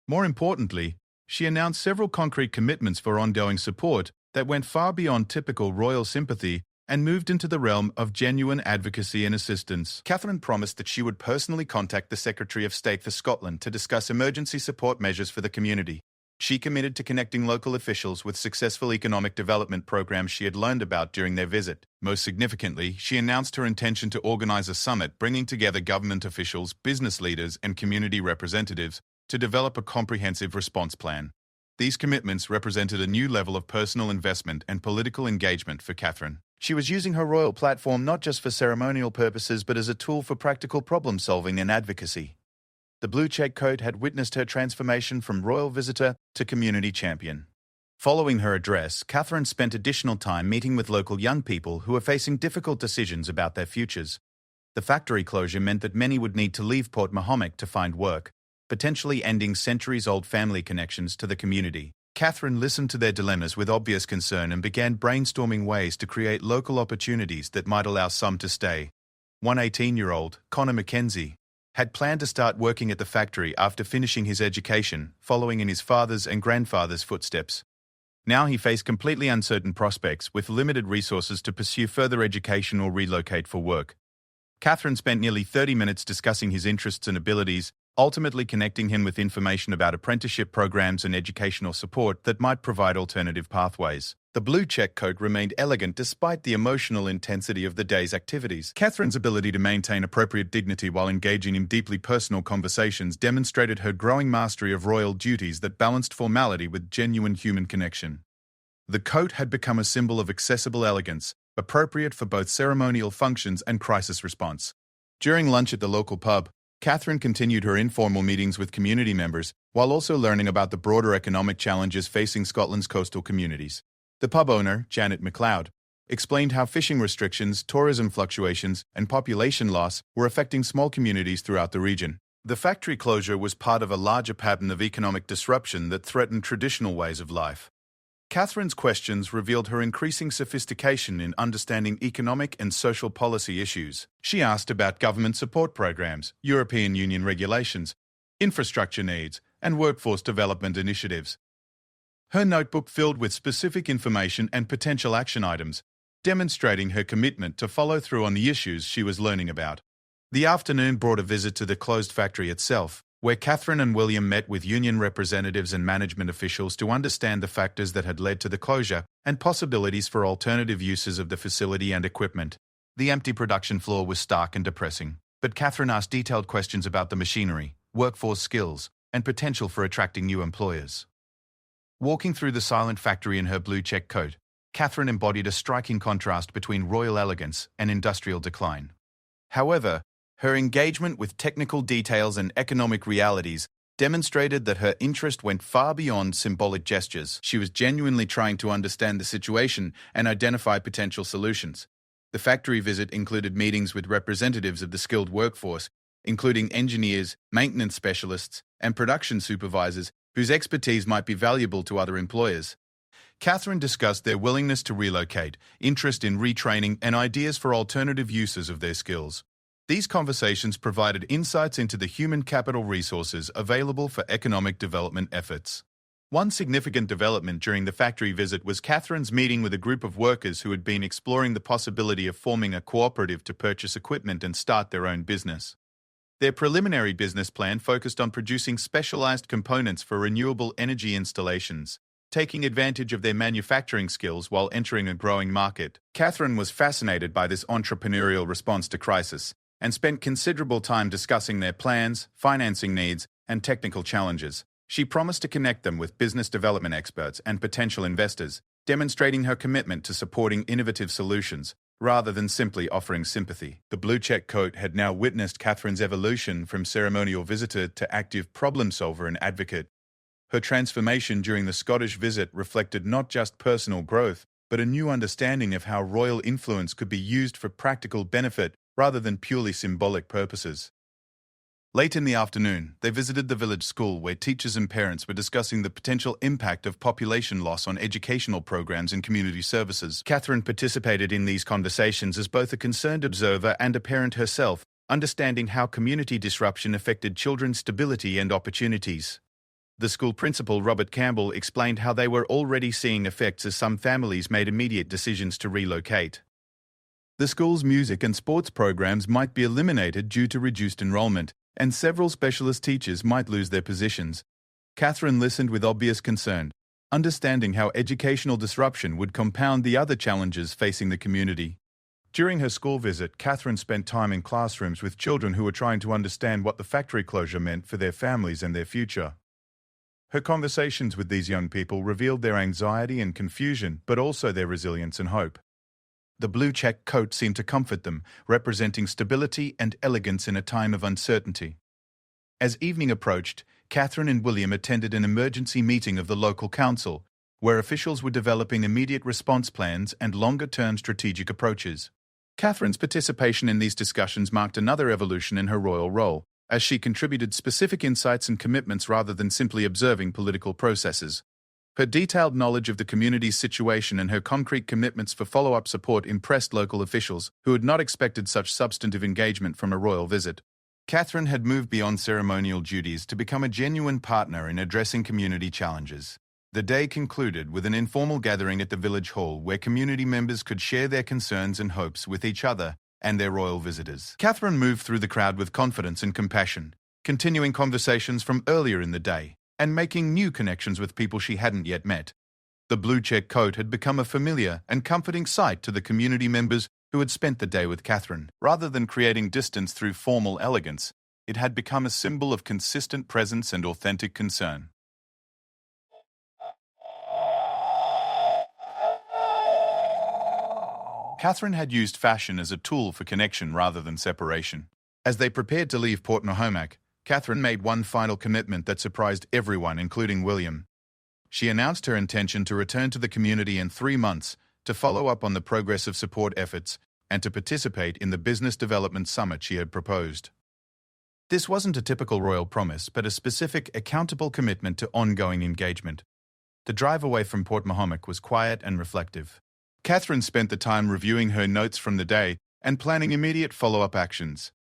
More importantly, she announced several concrete commitments for ongoing support that went far beyond typical royal sympathy and moved into the realm of genuine advocacy and assistance. Catherine promised that she would personally contact the Secretary of State for Scotland to discuss emergency support measures for the community. She committed to connecting local officials with successful economic development programs she had learned about during their visit. Most significantly, she announced her intention to organize a summit bringing together government officials, business leaders, and community representatives to develop a comprehensive response plan. These commitments represented a new level of personal investment and political engagement for Catherine. She was using her royal platform not just for ceremonial purposes but as a tool for practical problem-solving and advocacy. The blue check coat had witnessed her transformation from royal visitor to community champion. Following her address, Catherine spent additional time meeting with local young people who were facing difficult decisions about their futures. The factory closure meant that many would need to leave Port Mahomet to find work, potentially ending centuries-old family connections to the community. Catherine listened to their dilemmas with obvious concern and began brainstorming ways to create local opportunities that might allow some to stay. One 18-year-old, Connor Mackenzie, had planned to start working at the factory after finishing his education, following in his father's and grandfather's footsteps. Now he faced completely uncertain prospects with limited resources to pursue further education or relocate for work. Catherine spent nearly 30 minutes discussing his interests and abilities, ultimately connecting him with information about apprenticeship programs and educational support that might provide alternative pathways. The blue check coat remained elegant despite the emotional intensity of the day's activities. Catherine's ability to maintain appropriate dignity while engaging in deeply personal conversations demonstrated her growing mastery of royal duties that balanced formality with genuine human connection. The coat had become a symbol of accessible elegance, appropriate for both ceremonial functions and crisis response. During lunch at the local pub, Catherine continued her informal meetings with community members, while also learning about the broader economic challenges facing Scotland's coastal communities. The pub owner, Janet MacLeod, explained how fishing restrictions, tourism fluctuations, and population loss were affecting small communities throughout the region. The factory closure was part of a larger pattern of economic disruption that threatened traditional ways of life. Catherine's questions revealed her increasing sophistication in understanding economic and social policy issues. She asked about government support programs, European Union regulations, infrastructure needs, and workforce development initiatives. Her notebook filled with specific information and potential action items, demonstrating her commitment to follow through on the issues she was learning about. The afternoon brought a visit to the closed factory itself, where Catherine and William met with union representatives and management officials to understand the factors that had led to the closure and possibilities for alternative uses of the facility and equipment. The empty production floor was stark and depressing, but Catherine asked detailed questions about the machinery, workforce skills, and potential for attracting new employers. Walking through the silent factory in her blue check coat, Catherine embodied a striking contrast between royal elegance and industrial decline. However, her engagement with technical details and economic realities demonstrated that her interest went far beyond symbolic gestures. She was genuinely trying to understand the situation and identify potential solutions. The factory visit included meetings with representatives of the skilled workforce, including engineers, maintenance specialists, and production supervisors whose expertise might be valuable to other employers. Catherine discussed their willingness to relocate, interest in retraining, and ideas for alternative uses of their skills. These conversations provided insights into the human capital resources available for economic development efforts. One significant development during the factory visit was Catherine's meeting with a group of workers who had been exploring the possibility of forming a cooperative to purchase equipment and start their own business. Their preliminary business plan focused on producing specialized components for renewable energy installations, taking advantage of their manufacturing skills while entering a growing market. Catherine was fascinated by this entrepreneurial response to crisis, and spent considerable time discussing their plans, financing needs, and technical challenges. She promised to connect them with business development experts and potential investors, demonstrating her commitment to supporting innovative solutions, rather than simply offering sympathy. The blue check coat had now witnessed Catherine's evolution from ceremonial visitor to active problem solver and advocate. Her transformation during the Scottish visit reflected not just personal growth, but a new understanding of how royal influence could be used for practical benefit rather than purely symbolic purposes. Late in the afternoon, they visited the village school where teachers and parents were discussing the potential impact of population loss on educational programs and community services. Catherine participated in these conversations as both a concerned observer and a parent herself, understanding how community disruption affected children's stability and opportunities. The school principal, Robert Campbell, explained how they were already seeing effects as some families made immediate decisions to relocate. The school's music and sports programs might be eliminated due to reduced enrollment, and several specialist teachers might lose their positions. Catherine listened with obvious concern, understanding how educational disruption would compound the other challenges facing the community. During her school visit, Catherine spent time in classrooms with children who were trying to understand what the factory closure meant for their families and their future. Her conversations with these young people revealed their anxiety and confusion, but also their resilience and hope. The blue check coat seemed to comfort them, representing stability and elegance in a time of uncertainty. As evening approached, Catherine and William attended an emergency meeting of the local council, where officials were developing immediate response plans and longer-term strategic approaches. Catherine's participation in these discussions marked another evolution in her royal role, as she contributed specific insights and commitments rather than simply observing political processes. Her detailed knowledge of the community's situation and her concrete commitments for follow-up support impressed local officials who had not expected such substantive engagement from a royal visit. Catherine had moved beyond ceremonial duties to become a genuine partner in addressing community challenges. The day concluded with an informal gathering at the village hall where community members could share their concerns and hopes with each other and their royal visitors. Catherine moved through the crowd with confidence and compassion, continuing conversations from earlier in the day and making new connections with people she hadn't yet met. The blue check coat had become a familiar and comforting sight to the community members who had spent the day with Catherine. Rather than creating distance through formal elegance, it had become a symbol of consistent presence and authentic concern. Catherine had used fashion as a tool for connection rather than separation. As they prepared to leave Port Nahomac, Catherine made one final commitment that surprised everyone, including William. She announced her intention to return to the community in 3 months to follow up on the progress of support efforts and to participate in the business development summit she had proposed. This wasn't a typical royal promise, but a specific, accountable commitment to ongoing engagement. The drive away from Port Nahomac was quiet and reflective. Catherine spent the time reviewing her notes from the day and planning immediate follow-up actions.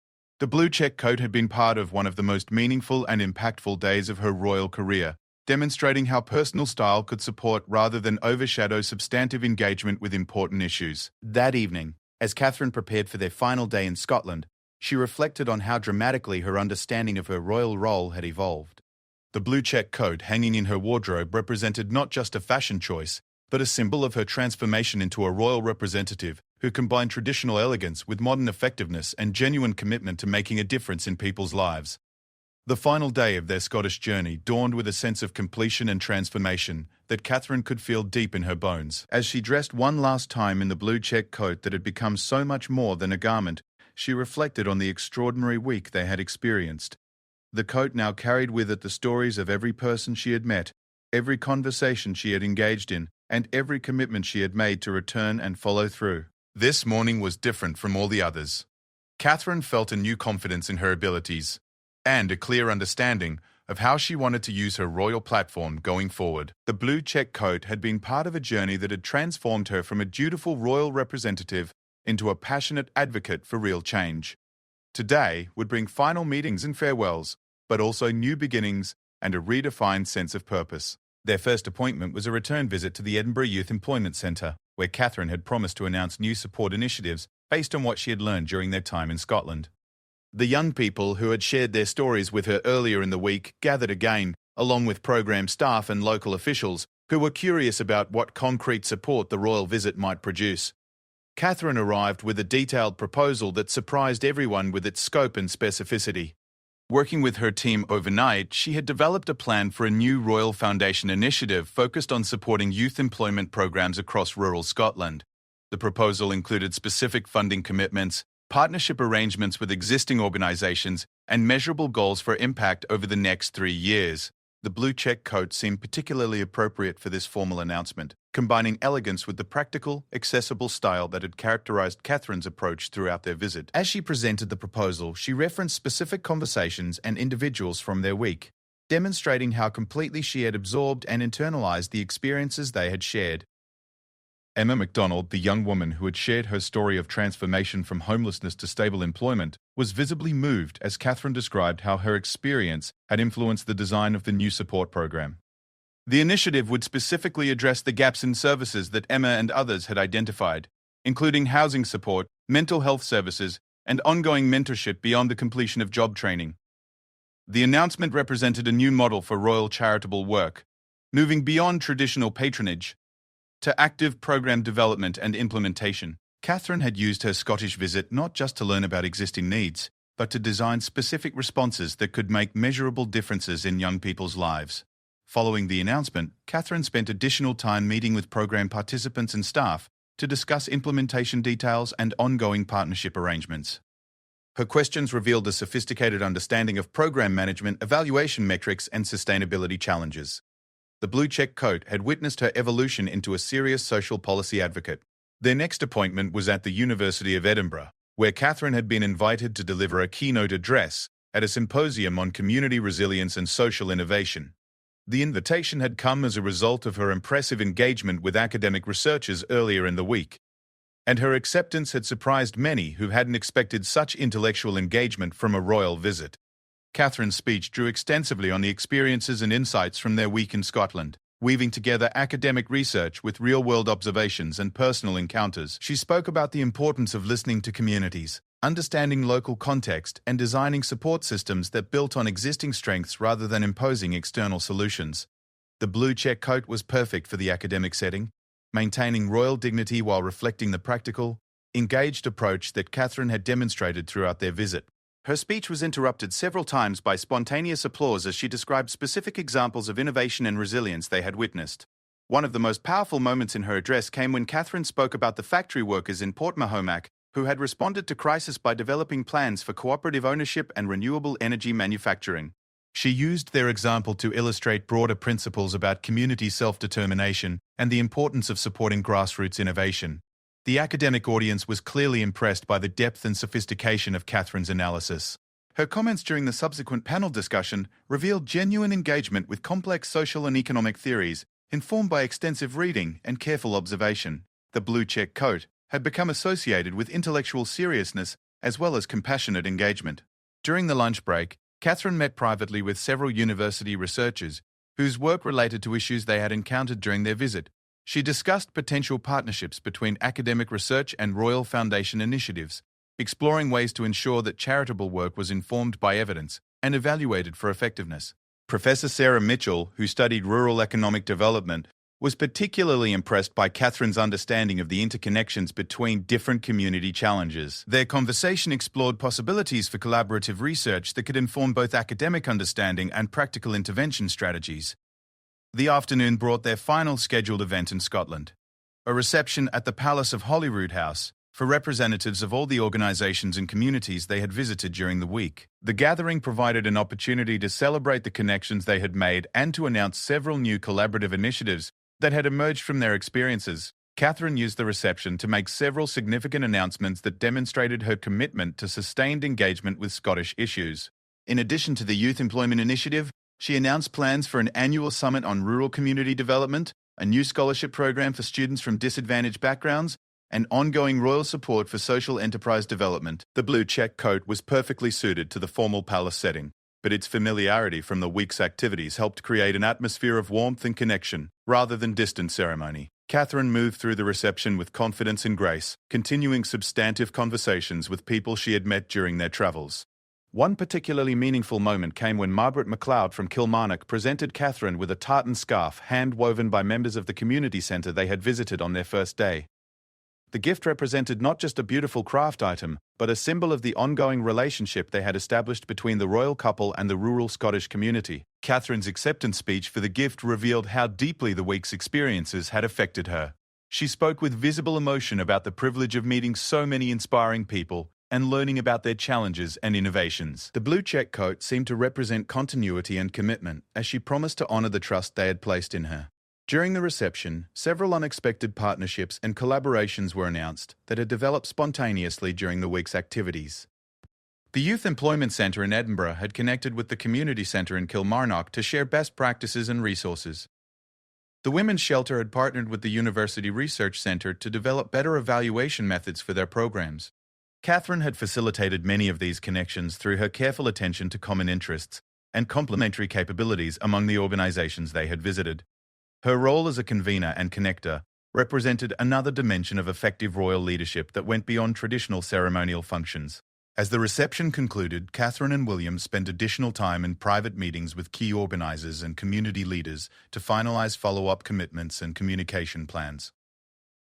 The blue check coat had been part of one of the most meaningful and impactful days of her royal career, demonstrating how personal style could support rather than overshadow substantive engagement with important issues. That evening, as Catherine prepared for their final day in Scotland, she reflected on how dramatically her understanding of her royal role had evolved. The blue check coat hanging in her wardrobe represented not just a fashion choice, but a symbol of her transformation into a royal representative who combined traditional elegance with modern effectiveness and genuine commitment to making a difference in people's lives. The final day of their Scottish journey dawned with a sense of completion and transformation that Catherine could feel deep in her bones. As she dressed one last time in the blue check coat that had become so much more than a garment, she reflected on the extraordinary week they had experienced. The coat now carried with it the stories of every person she had met, every conversation she had engaged in, and every commitment she had made to return and follow through. This morning was different from all the others. Catherine felt a new confidence in her abilities and a clear understanding of how she wanted to use her royal platform going forward. The blue check coat had been part of a journey that had transformed her from a dutiful royal representative into a passionate advocate for real change. Today would bring final meetings and farewells, but also new beginnings and a redefined sense of purpose. Their first appointment was a return visit to the Edinburgh Youth Employment Centre, where Catherine had promised to announce new support initiatives based on what she had learned during their time in Scotland. The young people who had shared their stories with her earlier in the week gathered again, along with program staff and local officials who were curious about what concrete support the royal visit might produce. Catherine arrived with a detailed proposal that surprised everyone with its scope and specificity. Working with her team overnight, she had developed a plan for a new Royal Foundation initiative focused on supporting youth employment programs across rural Scotland. The proposal included specific funding commitments, partnership arrangements with existing organisations, and measurable goals for impact over the next 3 years. The The blue check coat seemed particularly appropriate for this formal announcement, combining elegance with the practical, accessible style that had characterized Catherine's approach throughout their visit. As she presented the proposal, she referenced specific conversations and individuals from their week, demonstrating how completely she had absorbed and internalized the experiences they had shared. Emma MacDonald, the young woman who had shared her story of transformation from homelessness to stable employment, was visibly moved as Catherine described how her experience had influenced the design of the new support program. The initiative would specifically address the gaps in services that Emma and others had identified, including housing support, mental health services, and ongoing mentorship beyond the completion of job training. The announcement represented a new model for Royal charitable work, moving beyond traditional patronage to active program development and implementation. Catherine had used her Scottish visit not just to learn about existing needs, but to design specific responses that could make measurable differences in young people's lives. Following the announcement, Catherine spent additional time meeting with program participants and staff to discuss implementation details and ongoing partnership arrangements. Her questions revealed a sophisticated understanding of program management, evaluation metrics, and sustainability challenges. The blue check coat had witnessed her evolution into a serious social policy advocate. Their next appointment was at the University of Edinburgh, where Catherine had been invited to deliver a keynote address at a symposium on community resilience and social innovation. The invitation had come as a result of her impressive engagement with academic researchers earlier in the week, and her acceptance had surprised many who hadn't expected such intellectual engagement from a royal visit. Catherine's speech drew extensively on the experiences and insights from their week in Scotland, weaving together academic research with real-world observations and personal encounters. She spoke about the importance of listening to communities, understanding local context, and designing support systems that built on existing strengths rather than imposing external solutions. The blue check coat was perfect for the academic setting, maintaining royal dignity while reflecting the practical, engaged approach that Catherine had demonstrated throughout their visit. Her speech was interrupted several times by spontaneous applause as she described specific examples of innovation and resilience they had witnessed. One of the most powerful moments in her address came when Catherine spoke about the factory workers in Port Mahomac who had responded to crisis by developing plans for cooperative ownership and renewable energy manufacturing. She used their example to illustrate broader principles about community self-determination and the importance of supporting grassroots innovation. The academic audience was clearly impressed by the depth and sophistication of Catherine's analysis. Her comments during the subsequent panel discussion revealed genuine engagement with complex social and economic theories, informed by extensive reading and careful observation. The blue check coat had become associated with intellectual seriousness as well as compassionate engagement. During the lunch break, Catherine met privately with several university researchers whose work related to issues they had encountered during their visit. She discussed potential partnerships between academic research and Royal Foundation initiatives, exploring ways to ensure that charitable work was informed by evidence and evaluated for effectiveness. Professor Sarah Mitchell, who studied rural economic development, was particularly impressed by Catherine's understanding of the interconnections between different community challenges. Their conversation explored possibilities for collaborative research that could inform both academic understanding and practical intervention strategies. The afternoon brought their final scheduled event in Scotland, a reception at the Palace of Holyrood House for representatives of all the organisations and communities they had visited during the week. The gathering provided an opportunity to celebrate the connections they had made and to announce several new collaborative initiatives that had emerged from their experiences. Catherine used the reception to make several significant announcements that demonstrated her commitment to sustained engagement with Scottish issues. In addition to the Youth Employment Initiative, she announced plans for an annual summit on rural community development, a new scholarship program for students from disadvantaged backgrounds, and ongoing royal support for social enterprise development. The blue check coat was perfectly suited to the formal palace setting, but its familiarity from the week's activities helped create an atmosphere of warmth and connection, rather than distant ceremony. Catherine moved through the reception with confidence and grace, continuing substantive conversations with people she had met during their travels. One particularly meaningful moment came when Margaret MacLeod from Kilmarnock presented Catherine with a tartan scarf hand-woven by members of the community centre they had visited on their first day. The gift represented not just a beautiful craft item, but a symbol of the ongoing relationship they had established between the royal couple and the rural Scottish community. Catherine's acceptance speech for the gift revealed how deeply the week's experiences had affected her. She spoke with visible emotion about the privilege of meeting so many inspiring people, and learning about their challenges and innovations. The blue check coat seemed to represent continuity and commitment, as she promised to honor the trust they had placed in her. During the reception, several unexpected partnerships and collaborations were announced that had developed spontaneously during the week's activities. The Youth Employment Centre in Edinburgh had connected with the Community Centre in Kilmarnock to share best practices and resources. The Women's Shelter had partnered with the University Research Centre to develop better evaluation methods for their programs. Catherine had facilitated many of these connections through her careful attention to common interests and complementary capabilities among the organisations they had visited. Her role as a convener and connector represented another dimension of effective royal leadership that went beyond traditional ceremonial functions. As the reception concluded, Catherine and William spent additional time in private meetings with key organisers and community leaders to finalise follow-up commitments and communication plans.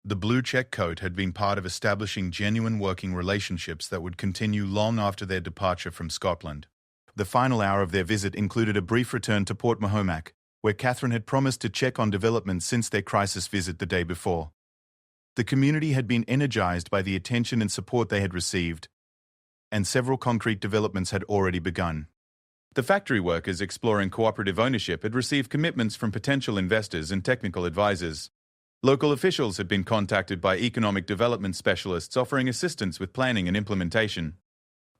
The blue check coat had been part of establishing genuine working relationships that would continue long after their departure from Scotland. The final hour of their visit included a brief return to Port Mahomac, where Catherine had promised to check on developments since their crisis visit the day before. The community had been energised by the attention and support they had received, and several concrete developments had already begun. The factory workers exploring cooperative ownership had received commitments from potential investors and technical advisors. Local officials had been contacted by economic development specialists offering assistance with planning and implementation.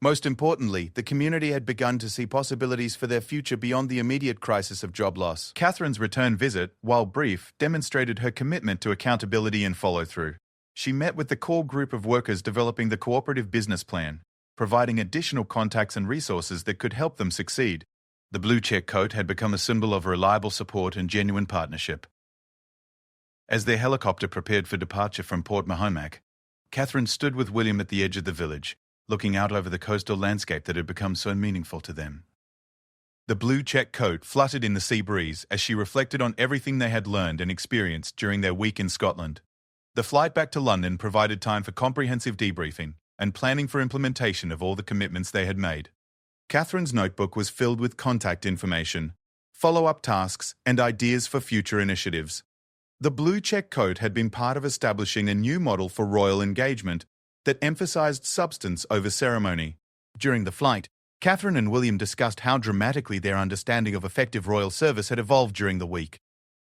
Most importantly, the community had begun to see possibilities for their future beyond the immediate crisis of job loss. Catherine's return visit, while brief, demonstrated her commitment to accountability and follow-through. She met with the core group of workers developing the cooperative business plan, providing additional contacts and resources that could help them succeed. The blue check coat had become a symbol of reliable support and genuine partnership. As their helicopter prepared for departure from Port Mahomac, Catherine stood with William at the edge of the village, looking out over the coastal landscape that had become so meaningful to them. The blue check coat fluttered in the sea breeze as she reflected on everything they had learned and experienced during their week in Scotland. The flight back to London provided time for comprehensive debriefing and planning for implementation of all the commitments they had made. Catherine's notebook was filled with contact information, follow-up tasks, and ideas for future initiatives. The blue check coat had been part of establishing a new model for royal engagement that emphasized substance over ceremony. During the flight, Catherine and William discussed how dramatically their understanding of effective royal service had evolved during the week.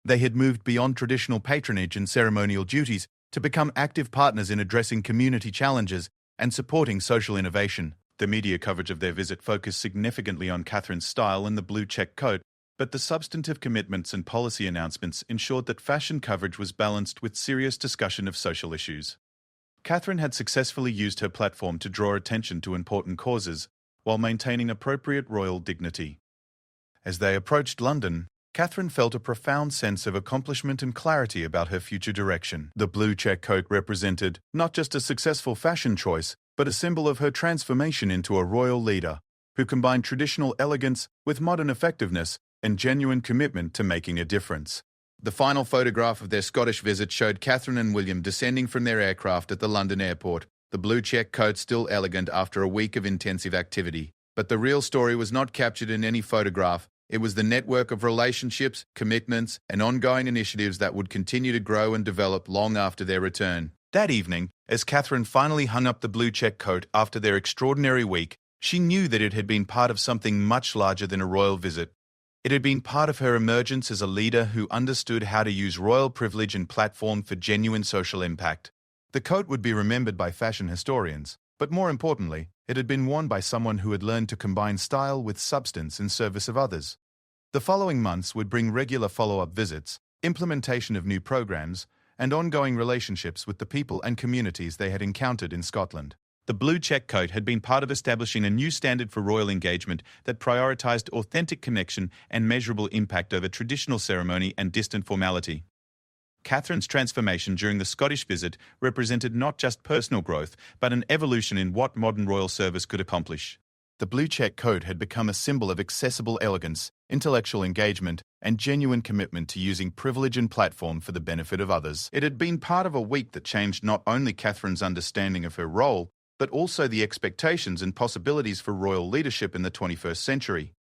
They had moved beyond traditional patronage and ceremonial duties to become active partners in addressing community challenges and supporting social innovation. The media coverage of their visit focused significantly on Catherine's style and the blue check coat, but the substantive commitments and policy announcements ensured that fashion coverage was balanced with serious discussion of social issues. Catherine had successfully used her platform to draw attention to important causes while maintaining appropriate royal dignity. As they approached London, Catherine felt a profound sense of accomplishment and clarity about her future direction. The blue check coat represented not just a successful fashion choice, but a symbol of her transformation into a royal leader who combined traditional elegance with modern effectiveness and genuine commitment to making a difference. The final photograph of their Scottish visit showed Catherine and William descending from their aircraft at the London airport, the blue check coat still elegant after a week of intensive activity. But the real story was not captured in any photograph. It was the network of relationships, commitments, and ongoing initiatives that would continue to grow and develop long after their return. That evening, as Catherine finally hung up the blue check coat after their extraordinary week, she knew that it had been part of something much larger than a royal visit. It had been part of her emergence as a leader who understood how to use royal privilege and platform for genuine social impact. The coat would be remembered by fashion historians, but more importantly, it had been worn by someone who had learned to combine style with substance in service of others. The following months would bring regular follow-up visits, implementation of new programs, and ongoing relationships with the people and communities they had encountered in Scotland. The blue check coat had been part of establishing a new standard for royal engagement that prioritised authentic connection and measurable impact over traditional ceremony and distant formality. Catherine's transformation during the Scottish visit represented not just personal growth, but an evolution in what modern royal service could accomplish. The blue check coat had become a symbol of accessible elegance, intellectual engagement, and genuine commitment to using privilege and platform for the benefit of others. It had been part of a week that changed not only Catherine's understanding of her role, but also the expectations and possibilities for royal leadership in the 21st century.